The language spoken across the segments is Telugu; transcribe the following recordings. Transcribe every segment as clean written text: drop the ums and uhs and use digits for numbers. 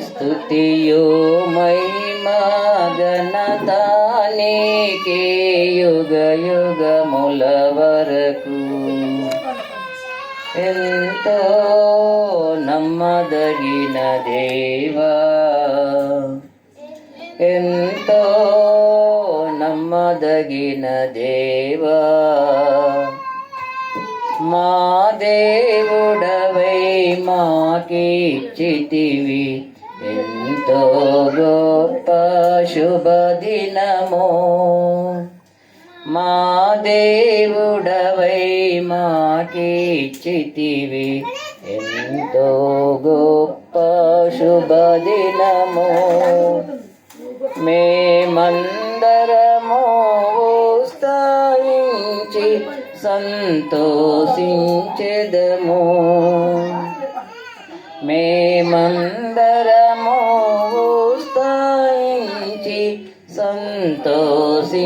స్తుతియు మహిమా ఘనత నీకే యుగ యుగముల వరకు. ఎంతో నమ్మదగిన దేవా, ఎంతో నమ్మదగిన దేవా, మా దేవుడవై మాకిచ్చితివి ఎంతో గొప్ప శుభదినము. మా దేవుడవై మాకిచ్చితివి ఎంతో గొప్ప శుభదినము. మేమందరము ఉత్సాహించి సంతోషించెదము. మేమందరము ఉత్సాహించి సంతోషించెదము.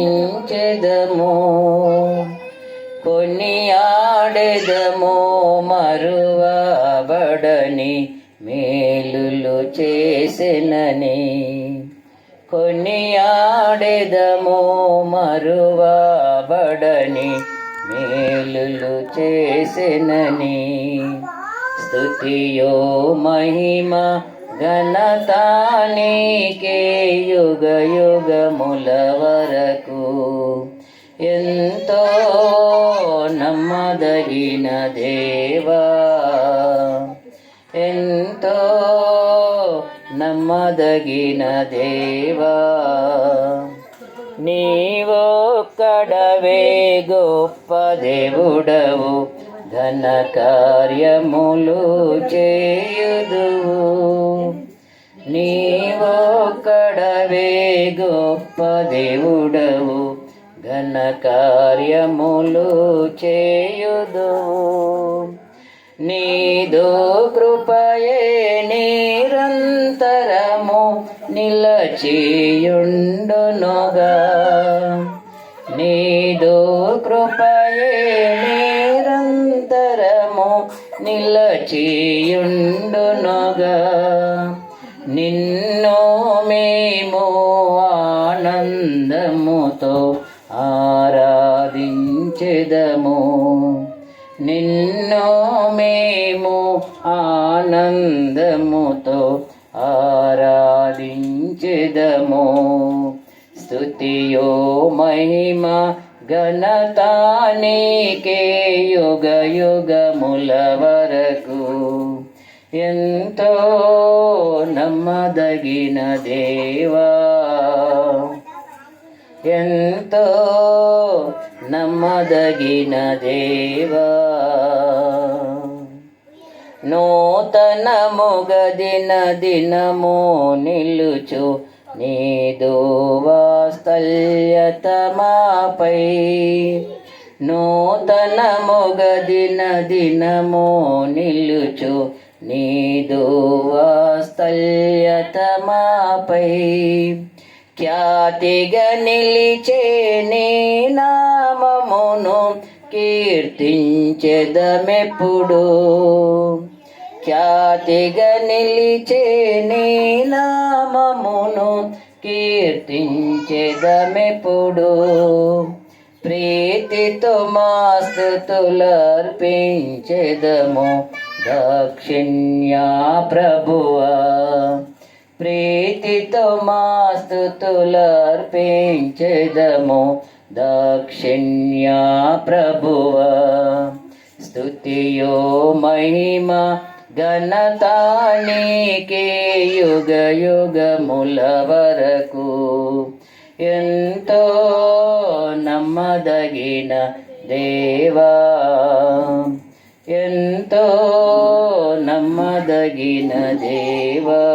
కొనియాడెదము మరువబడని మేలులు చేసెనని. కొనియాడెదము మరువబడని మేలులు చేసెనని. స్తుతియో మహిమ ఘనత నీకే యుగ యుగముల వరకు. ఎంతో నమ్మదగిన దేవా, ఎంతో నమ్మదగిన దేవా, నీవొక్కడవే గొప్ప దేవుడవు, ఘన కార్యములు చేయుదువు. నీవొక్కడవే గొప్ప దేవుడవు, ఘన కార్యములు చేయుదువు. నీదు కృపయే నిరంతరము నిలచియుండునుగా. నీదు కృపయే నిరంతరము నిలచియుండునుగా. నిన్ను మేము ఆనందముతో ఆరాధించెదము. నిన్ను మేము ఆనందముతో ఆరాధించెదము. స్తుతియో మహిమ ఘనత నీకే యుగ యుగముల వరకు. ఎంతో నమ్మదగిన దేవా, ఎంతో నమ్మదగిన దేవా. నూతనముగ దిన దినము నిలుచు నీదు వాత్సల్యత మాపై. నూతనముగ దిన దినము నిలుచు నీదు వాత్సల్యత మాపై. ఖ్యాతిగా నిలిచే నీ నామమును కీర్తించెదమెప్పుడు. ఖ్యాతిగా నిలిచే నీ నామమును కీర్తించెదమెప్పుడు. ప్రీతితో మా స్తుతులర్పించెదము దాక్షిణ్య ప్రభువా. ప్రీతితో మా స్తుతులర్పించెదము దాక్షిణ్య ప్రభువా. స్తుతియో మహిమ ఘనత నీకే యుగ యుగముల వరకు. ఎంతో నమ్మదగిన దేవా, ఎంతో నమ్మదగిన దేవా.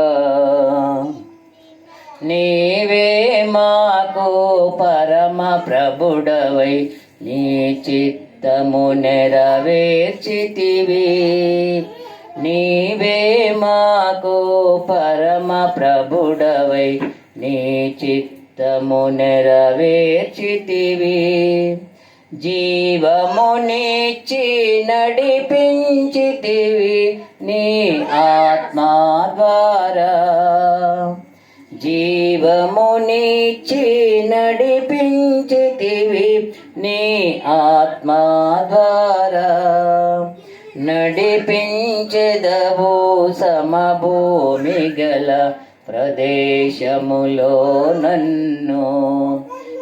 నీవే మాకు పరమ ప్రభుడవై నీ చిత్తము నెరవేర్చితివి. నీవే మాకు పరమ ప్రభుడవై నీ చిత్త చిత్తము నెరవేర్చితివి. జీవమునిచ్చి నడిపించితివి నీ ఆత్మా ద్వారా. జీవమునిచ్చి నడిపించితివి నీ ఆత్మా ద్వారా. నడిపించెదవు సమభూమి గల ప్రదేశములో నన్ను.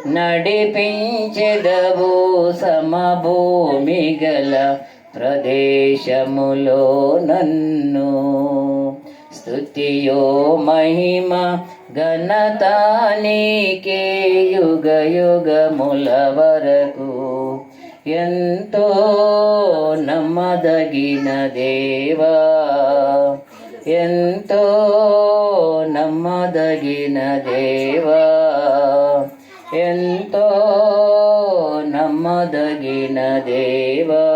నడిపించెదవు సమభూమి గల ప్రదేశములో నన్ను. స్తుతియో మహిమ ఘనత నీకే యుగ యుగముల వరకు. ఎంతో నమ్మదగిన దేవా, ఎంతో నమ్మదగిన దేవా, ఎంతో నమ్మదగిన దేవా.